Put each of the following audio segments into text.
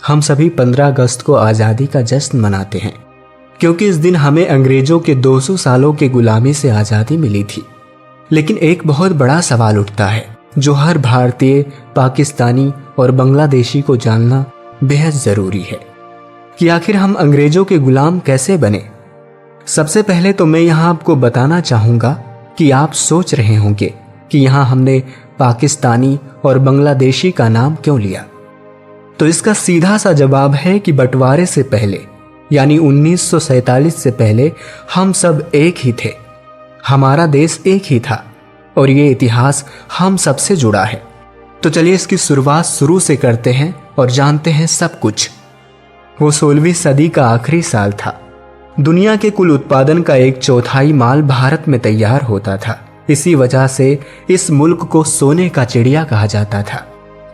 हम सभी 15 अगस्त को आज़ादी का जश्न मनाते हैं, क्योंकि इस दिन हमें अंग्रेजों के 200 सालों की गुलामी से आज़ादी मिली थी। लेकिन एक बहुत बड़ा सवाल उठता है जो हर भारतीय, पाकिस्तानी और बांग्लादेशी को जानना बेहद ज़रूरी है कि आखिर हम अंग्रेजों के गुलाम कैसे बने। सबसे पहले तो मैं यहाँ आपको बताना चाहूँगा कि आप सोच रहे होंगे कि यहाँ हमने पाकिस्तानी और बांग्लादेशी का नाम क्यों लिया। तो इसका सीधा सा जवाब है कि बंटवारे से पहले यानी 1947 से पहले हम सब एक ही थे, हमारा देश एक ही था और ये इतिहास हम सबसे जुड़ा है। तो चलिए इसकी शुरुआत शुरू से करते हैं और जानते हैं सब कुछ। वो 16वीं सदी का आखिरी साल था। दुनिया के कुल उत्पादन का 1/4 माल भारत में तैयार होता था। इसी वजह से इस मुल्क को सोने का चिड़िया कहा जाता था।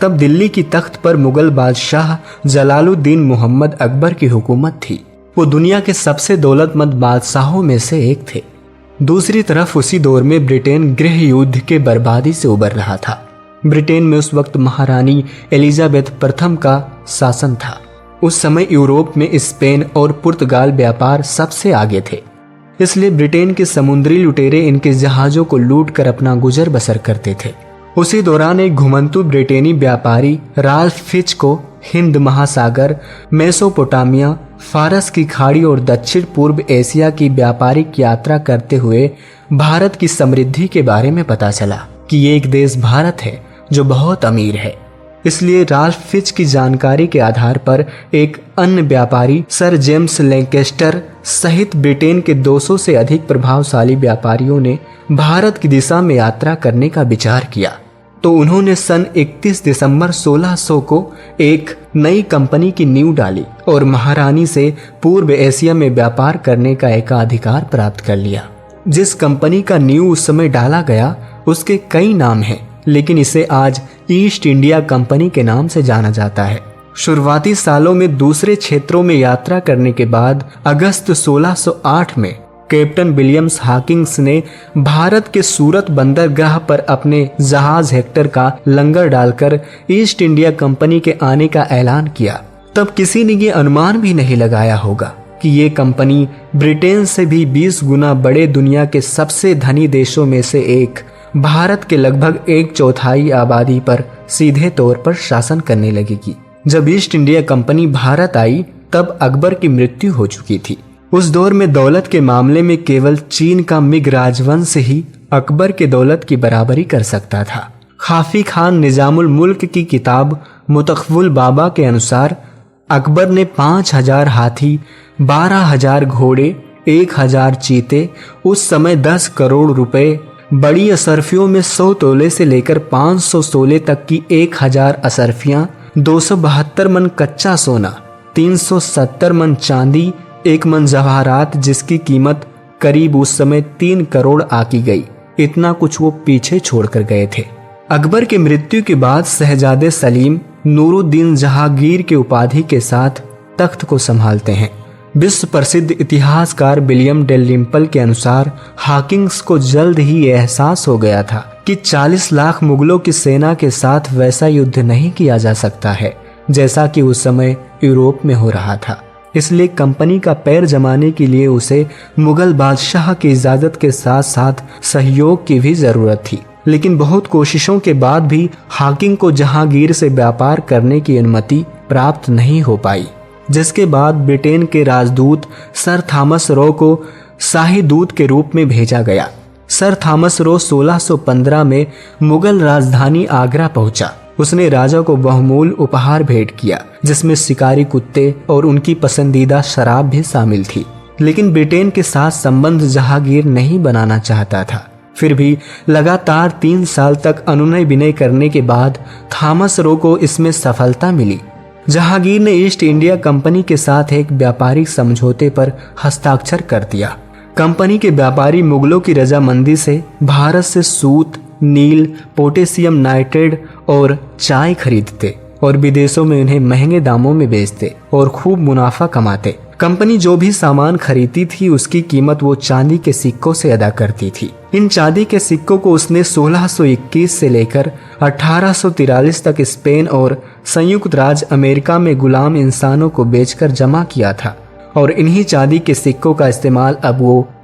तब दिल्ली की तख्त पर मुगल बादशाह जलालुद्दीन मोहम्मद अकबर की हुकूमत थी। वो दुनिया के सबसे दौलतमंद बादशाहों में से एक थे। दूसरी तरफ उसी दौर में ब्रिटेन गृह युद्ध के बर्बादी से उबर रहा था। ब्रिटेन में उस वक्त महारानी एलिजाबेथ प्रथम का शासन था। उस समय यूरोप में स्पेन और पुर्तगाल व्यापार सबसे आगे थे, इसलिए ब्रिटेन के समुद्री लुटेरे इनके जहाजों को लूट कर अपना गुजर बसर करते थे। उसी दौरान एक घुमंतू ब्रिटेनी व्यापारी राल्फ फिच को हिंद महासागर, मेसोपोटामिया, फारस की खाड़ी और दक्षिण पूर्व एशिया की व्यापारिक यात्रा करते हुए भारत की समृद्धि के बारे में पता चला कि ये एक देश भारत है जो बहुत अमीर है। इसलिए राल्फ फिच की जानकारी के आधार पर एक अन्य व्यापारी सर जेम्स लैंकेस्टर सहित ब्रिटेन के 200 से अधिक प्रभावशाली व्यापारियों ने भारत की दिशा में यात्रा करने का विचार किया। तो उन्होंने सन 31 दिसंबर 1600 को एक नई कंपनी की नींव डाली और महारानी से पूर्व एशिया में व्यापार करने का एकाधिकार प्राप्त कर लिया। जिस कंपनी का नींव उस समय डाला गया उसके कई नाम हैं, लेकिन इसे आज ईस्ट इंडिया कंपनी के नाम से जाना जाता है। शुरुआती सालों में दूसरे क्षेत्रों में यात्रा करने के बाद अगस्त 1608 में कैप्टन विलियम्स हॉकिंस ने भारत के सूरत बंदरगाह पर अपने जहाज हेक्टर का लंगर डालकर ईस्ट इंडिया कंपनी के आने का ऐलान किया। तब किसी ने ये अनुमान भी नहीं लगाया होगा कि ये कंपनी ब्रिटेन से भी 20 गुना बड़े दुनिया के सबसे धनी देशों में से एक भारत के लगभग 1/4 आबादी पर सीधे तौर पर शासन करने लगेगी। जब ईस्ट इंडिया कंपनी भारत आई तब अकबर की मृत्यु हो चुकी थी। उस दौर में दौलत के मामले में केवल चीन का मिग राजवंश ही अकबर के दौलत की बराबरी कर सकता था। खाफी खान निजामुल मुल्क की किताब मुतखवुल बाबा के अनुसार अकबर ने 5000 हाथी, 12000 घोड़े, 1000 चीते, उस समय 10 करोड़ रुपए, बड़ी असरफियों में 100 तोले से लेकर 500 तोले तक की 1000 असरफियां, 272 मन कच्चा सोना, 370 मन चांदी, 1 मन जवाहरात जिसकी कीमत करीब उस समय 3 करोड़ आकी गई। इतना कुछ वो पीछे छोड़कर गए थे। अकबर की मृत्यु के बाद शहजादे सलीम नूरुद्दीन जहांगीर के उपाधि के साथ तख्त को संभालते हैं। विश्व प्रसिद्ध इतिहासकार विलियम डेलिम्पल के अनुसार हॉकिंस को जल्द ही एहसास हो गया था कि 40 लाख मुगलों की सेना के साथ वैसा युद्ध नहीं किया जा सकता है जैसा कि उस समय यूरोप में हो रहा था। इसलिए कंपनी का पैर जमाने के लिए उसे मुगल बादशाह की इजाजत के साथ साथ सहयोग की भी जरूरत थी। लेकिन बहुत कोशिशों के बाद भी हॉकिंग को जहांगीर से व्यापार करने की अनुमति प्राप्त नहीं हो पाई, जिसके बाद ब्रिटेन के राजदूत सर थॉमस रो को शाही दूत के रूप में भेजा गया। सर थॉमस रो 1615 में मुगल राजधानी आगरा पहुंचा। उसने राजा को बहुमूल्य उपहार भेंट किया, जिसमें शिकारी कुत्ते और उनकी पसंदीदा शराब भी शामिल थी। लेकिन ब्रिटेन के साथ संबंध जहांगीर नहीं बनाना चाहता था। फिर भी लगातार 3 साल तक अनुनय विनय करने के बाद थॉमस रो को इसमें सफलता मिली। जहांगीर ने ईस्ट इंडिया कंपनी के साथ एक व्यापारिक समझौते पर हस्ताक्षर कर दिया। कंपनी के व्यापारी मुगलों की रजामंदी से भारत से सूत, नील, पोटेशियम नाइट्रेट और चाय खरीदते और विदेशों में उन्हें महंगे दामों में बेचते और खूब मुनाफा कमाते। कंपनी जो भी सामान खरीदती थी उसकी कीमत वो चांदी के सिक्कों से अदा करती थी। इन चांदी के सिक्कों को उसने 1621 से लेकर 1843 तक स्पेन और संयुक्त राज्य अमेरिका में गुलाम इंसानों को बेचकर जमा किया था और इन्हीं चांदी के सिक्कों का इस्तेमाल अब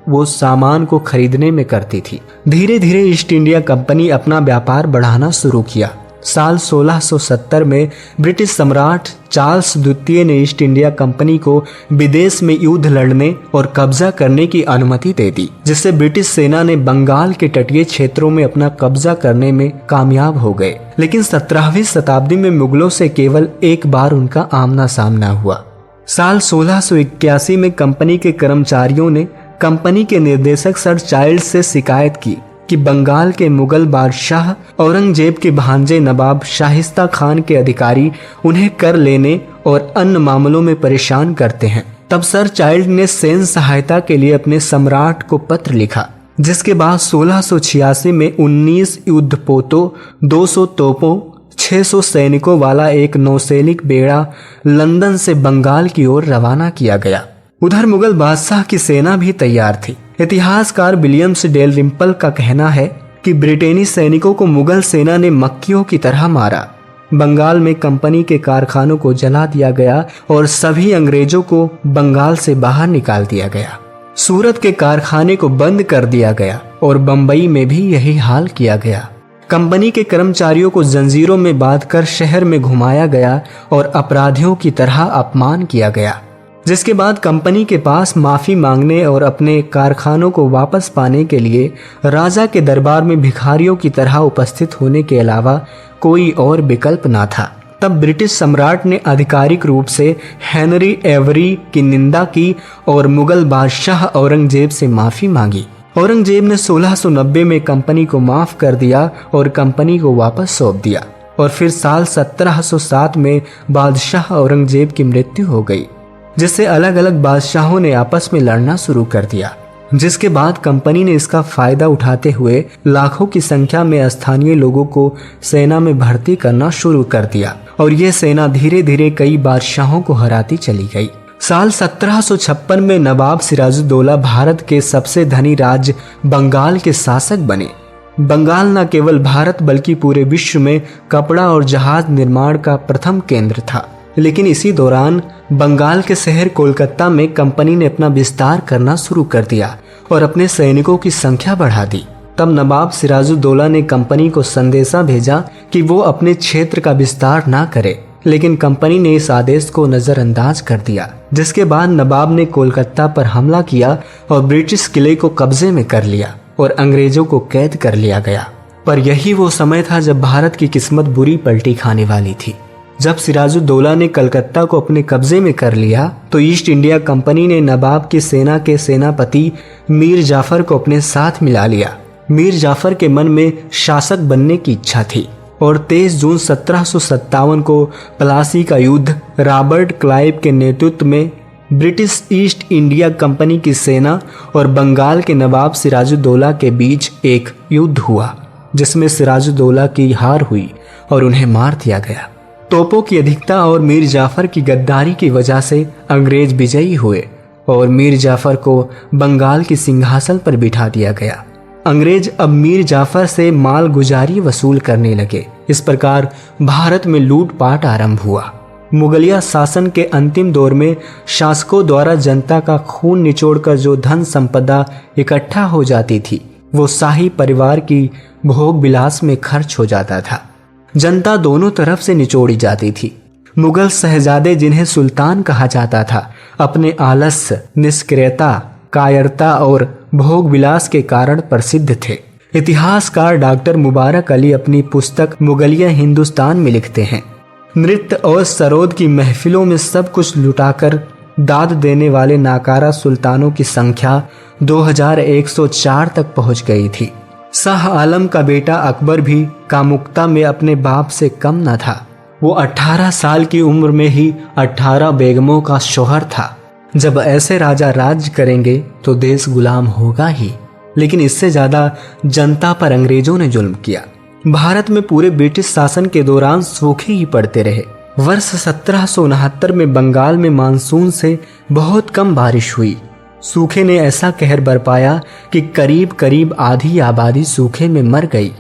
वो सामान को खरीदने में करती थी। धीरे धीरे ईस्ट इंडिया कंपनी अपना व्यापार बढ़ाना शुरू किया। साल 1670 में ब्रिटिश सम्राट चार्ल्स द्वितीय ने ईस्ट इंडिया कंपनी को विदेश में युद्ध लड़ने और कब्जा करने की अनुमति दे दी, जिससे ब्रिटिश सेना ने बंगाल के तटीय क्षेत्रों में अपना कब्जा करने में कामयाब हो गए। लेकिन 17वीं शताब्दी में मुगलों से केवल एक बार उनका आमना सामना हुआ। साल 1681 में कंपनी के कर्मचारियों ने कंपनी के निर्देशक सर चाइल्ड से शिकायत की कि बंगाल के मुगल बादशाह औरंगजेब के भांजे नवाब शाहिस्ता खान के अधिकारी उन्हें कर लेने और अन्य मामलों में परेशान करते हैं। तब सर चाइल्ड ने सैन्य सहायता के लिए अपने सम्राट को पत्र लिखा, जिसके बाद 1686 में 19 युद्धपोतों, 200 तोपों, 600 सैनिकों वाला एक नौसैनिक बेड़ा लंदन से बंगाल की ओर रवाना किया गया। उधर मुगल बादशाह की सेना भी तैयार थी। इतिहासकार विलियम्स डेलरिम्पल का कहना है कि ब्रिटेनी सैनिकों को मुगल सेना ने मक्खियों की तरह मारा। बंगाल में कंपनी के कारखानों को जला दिया गया और सभी अंग्रेजों को बंगाल से बाहर निकाल दिया गया। सूरत के कारखाने को बंद कर दिया गया और बंबई में भी यही हाल किया गया। कंपनी के कर्मचारियों को जंजीरों में बांधकर शहर में घुमाया गया और अपराधियों की तरह अपमान किया गया, जिसके बाद कंपनी के पास माफी मांगने और अपने कारखानों को वापस पाने के लिए राजा के दरबार में भिखारियों की तरह उपस्थित होने के अलावा कोई और विकल्प ना था। तब ब्रिटिश सम्राट ने आधिकारिक रूप से हेनरी एवरी की निंदा की और मुगल बादशाह औरंगजेब से माफी मांगी। औरंगजेब ने 1690 में कंपनी को माफ कर दिया और कंपनी को वापस सौंप दिया और फिर साल 1707 में बादशाह औरंगजेब की मृत्यु हो गई, जिससे अलग अलग बादशाहों ने आपस में लड़ना शुरू कर दिया। जिसके बाद कंपनी ने इसका फायदा उठाते हुए लाखों की संख्या में स्थानीय लोगों को सेना में भर्ती करना शुरू कर दिया और ये सेना धीरे धीरे कई बादशाहों को हराती चली गई। साल 1756 में नवाब सिराजुद्दौला भारत के सबसे धनी राज्य बंगाल के शासक बने। बंगाल न केवल भारत बल्कि पूरे विश्व में कपड़ा और जहाज निर्माण का प्रथम केंद्र था। लेकिन इसी दौरान बंगाल के शहर कोलकाता में कंपनी ने अपना विस्तार करना शुरू कर दिया और अपने सैनिकों की संख्या बढ़ा दी। तब नवाब सिराजुद्दौला ने कंपनी को संदेशा भेजा कि वो अपने क्षेत्र का विस्तार ना करे, लेकिन कंपनी ने इस आदेश को नजरअंदाज कर दिया, जिसके बाद नवाब ने कोलकाता पर हमला किया और ब्रिटिश किले को कब्जे में कर लिया और अंग्रेजों को कैद कर लिया गया। पर यही वो समय था जब भारत की किस्मत बुरी पलटी खाने वाली थी। जब सिराजुद्दौला ने कलकत्ता को अपने कब्जे में कर लिया तो ईस्ट इंडिया कंपनी ने नवाब की सेना के सेनापति मीर जाफर को अपने साथ मिला लिया। मीर जाफर के मन में शासक बनने की इच्छा थी और 23 जून 1757 को प्लासी का युद्ध रॉबर्ट क्लाइव के नेतृत्व में ब्रिटिश ईस्ट इंडिया कंपनी की सेना और बंगाल के नवाब सिराजुद्दौला के बीच एक युद्ध हुआ, जिसमें सिराजुद्दौला की हार हुई और उन्हें मार दिया गया। तोपों की अधिकता और मीर जाफर की गद्दारी की वजह से अंग्रेज विजयी हुए और मीर जाफर को बंगाल की सिंहासन पर बिठा दिया गया। अंग्रेज अब मीर जाफर से माल गुजारी वसूल करने लगे। इस प्रकार भारत में लूटपाट आरंभ हुआ। मुगलिया शासन के अंतिम दौर में शासकों द्वारा जनता का खून निचोड़कर जो धन संपदा इकट्ठा हो जाती थी वो शाही परिवार की भोग विलास में खर्च हो जाता था। जनता दोनों तरफ से निचोड़ी जाती थी। मुगल शहजादे, जिन्हें सुल्तान कहा जाता था, अपने आलस्य, निष्क्रियता, कायरता और भोग विलास के कारण प्रसिद्ध थे। इतिहासकार डॉक्टर मुबारक अली अपनी पुस्तक मुगलिया हिंदुस्तान में लिखते हैं, नृत्य और सरोद की महफिलों में सब कुछ लुटाकर दाद देने वाले नाकारा सुल्तानों की संख्या 2104 तक पहुंच गई थी। शाह आलम का बेटा अकबर भी कामुकता में अपने बाप से कम न था। वो 18 साल की उम्र में ही 18 बेगमों का शौहर था। जब ऐसे राजा राज्य करेंगे तो देश गुलाम होगा ही, लेकिन इससे ज्यादा जनता पर अंग्रेजों ने जुल्म किया। भारत में पूरे ब्रिटिश शासन के दौरान सूखे ही पड़ते रहे। वर्ष 1769 में बंगाल में मानसून से बहुत कम बारिश हुई। सूखे ने ऐसा कहर बरपाया कि करीब करीब आधी आबादी सूखे में मर गई।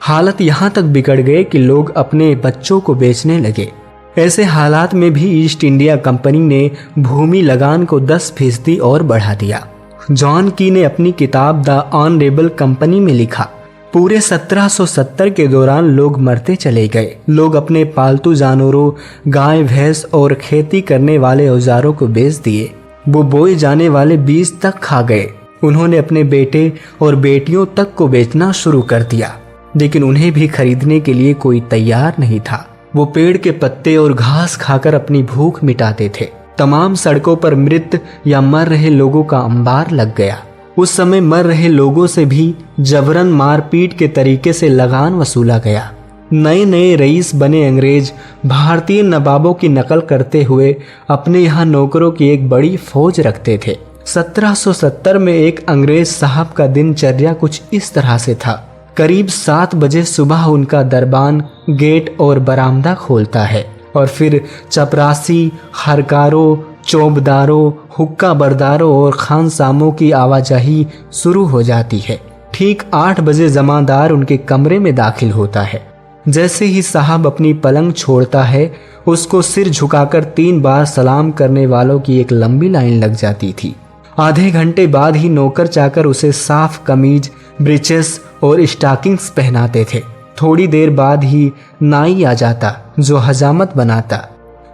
हालत यहाँ तक बिगड़ गए कि लोग अपने बच्चों को बेचने लगे। ऐसे हालात में भी ईस्ट इंडिया कंपनी ने भूमि लगान को 10% और बढ़ा दिया। जॉन की ने अपनी किताब द ऑनरेबल कंपनी में लिखा, पूरे 1770 के दौरान लोग मरते चले गए। लोग अपने पालतू जानवरों, गाय भैंस और खेती करने वाले औजारों को बेच दिए। वो बोए जाने वाले बीज तक खा गए। उन्होंने अपने बेटे और बेटियों तक को बेचना शुरू कर दिया, लेकिन उन्हें भी खरीदने के लिए कोई तैयार नहीं था। वो पेड़ के पत्ते और घास खाकर अपनी भूख मिटाते थे। तमाम सड़कों पर मृत या मर रहे लोगों का अंबार लग गया। उस समय मर रहे लोगों से भी जबरन मारपीट के तरीके से लगान वसूला गया। नए नए रईस बने अंग्रेज भारतीय नवाबों की नकल करते हुए अपने यहाँ नौकरों की एक बड़ी फौज रखते थे। 1770 में एक अंग्रेज साहब का दिनचर्या कुछ इस तरह से था। करीब 7 बजे सुबह उनका दरबान गेट और बरामदा खोलता है और फिर चपरासी, हरकारों, चौबदारों, हुक्का बरदारों और खानसामों की आवाजाही शुरू हो जाती है। ठीक 8 बजे जमादार उनके कमरे में दाखिल होता है। जैसे ही साहब अपनी पलंग छोड़ता है, उसको सिर झुकाकर 3 बार सलाम करने वालों की एक लंबी लाइन लग जाती थी। आधे घंटे बाद ही नौकर चाकर उसे साफ कमीज, ब्रीचेस और स्टॉकिंग्स पहनाते थे। थोड़ी देर बाद ही नाई आ जाता, जो हजामत बनाता,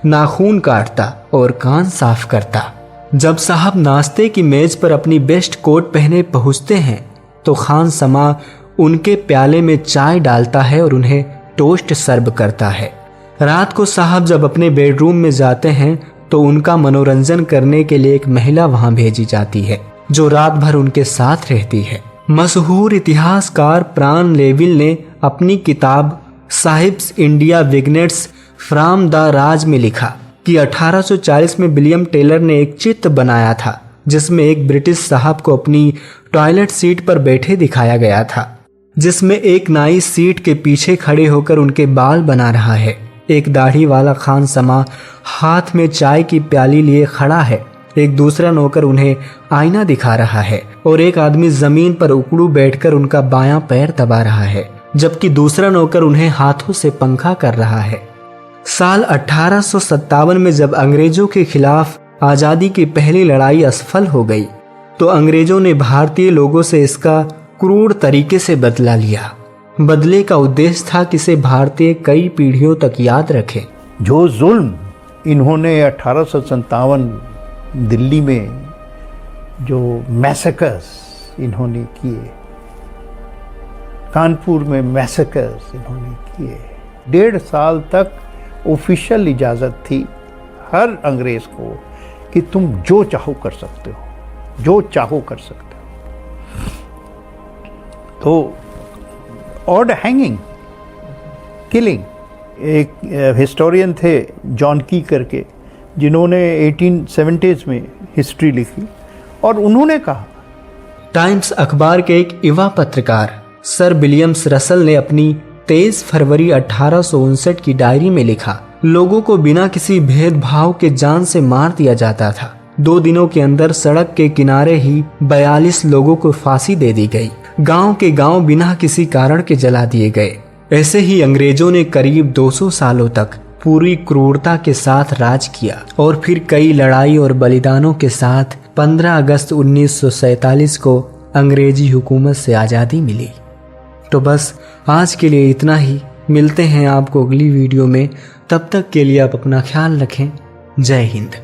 नाखून काटता और कान साफ करता। जब साहब नाश्ते की मेज पर अपनी बेस्ट कोट पहने पहुंचते हैं, तो खान समा उनके प्याले में चाय डालता है और उन्हें टोस्ट सर्व करता है। रात को साहब जब अपने बेडरूम में जाते हैं, तो उनका मनोरंजन करने के लिए एक महिला वहां भेजी जाती है, जो रात भर उनके साथ रहती है। मशहूर इतिहासकार प्राण लेविल ने अपनी किताब sahibs India vignettes from the Raj में लिखा कि 1840 में विलियम टेलर ने एक चित्र बनाया था, जिसमें एक ब्रिटिश साहब को अपनी टॉयलेट सीट पर बैठे दिखाया गया था, जिसमें एक नाई सीट के पीछे खड़े होकर उनके बाल बना रहा है। एक दाढ़ी वाला खान समा हाथ में चाय की प्याली लिए खड़ा है। एक दूसरा नौकर उन्हें आईना दिखा रहा है और एक आदमी जमीन पर उकड़ू बैठकर उनका बायां पैर दबा रहा है, जबकि दूसरा नौकर उन्हें हाथों से पंखा कर रहा है। साल 1857 में जब अंग्रेजों के खिलाफ आजादी की पहली लड़ाई असफल हो गई, तो अंग्रेजों ने भारतीय लोगों से इसका क्रूर तरीके से बदला लिया। बदले का उद्देश्य था कि इसे भारतीय कई पीढ़ियों तक याद रखें। जो जुल्म इन्होंने 1857 दिल्ली में जो मैसेकर्स इन्होंने किए, कानपुर में मैसेकर्स इन्होंने किए, 1.5 साल तक ऑफिशियल इजाज़त थी हर अंग्रेज को कि तुम जो चाहो कर सकते हो, जो चाहो कर सकते हो। तो ऑड हैंगिंग, किलिंग, एक हिस्टोरियन थे जॉन की करके, जिन्होंने 1870s में हिस्ट्री लिखी, और उन्होंने कहा। टाइम्स अखबार के एक युवा पत्रकार सर विलियम्स रसल ने अपनी 23 फरवरी 1859 की डायरी में लिखा, लोगों को बिना किसी भेदभाव के जान से मार दिया जाता था। 2 दिनों के अंदर सड़क के किनारे ही 42 लोगों को फांसी दे दी गई। गांव के गांव बिना किसी कारण के जला दिए गए। ऐसे ही अंग्रेजों ने करीब 200 सालों तक पूरी क्रूरता के साथ राज किया और फिर कई लड़ाई और बलिदानों के साथ 15 अगस्त 1947 को अंग्रेजी हुकूमत से आज़ादी मिली। तो बस आज के लिए इतना ही। मिलते हैं आपको अगली वीडियो में। तब तक के लिए आप अपना ख्याल रखें। जय हिंद।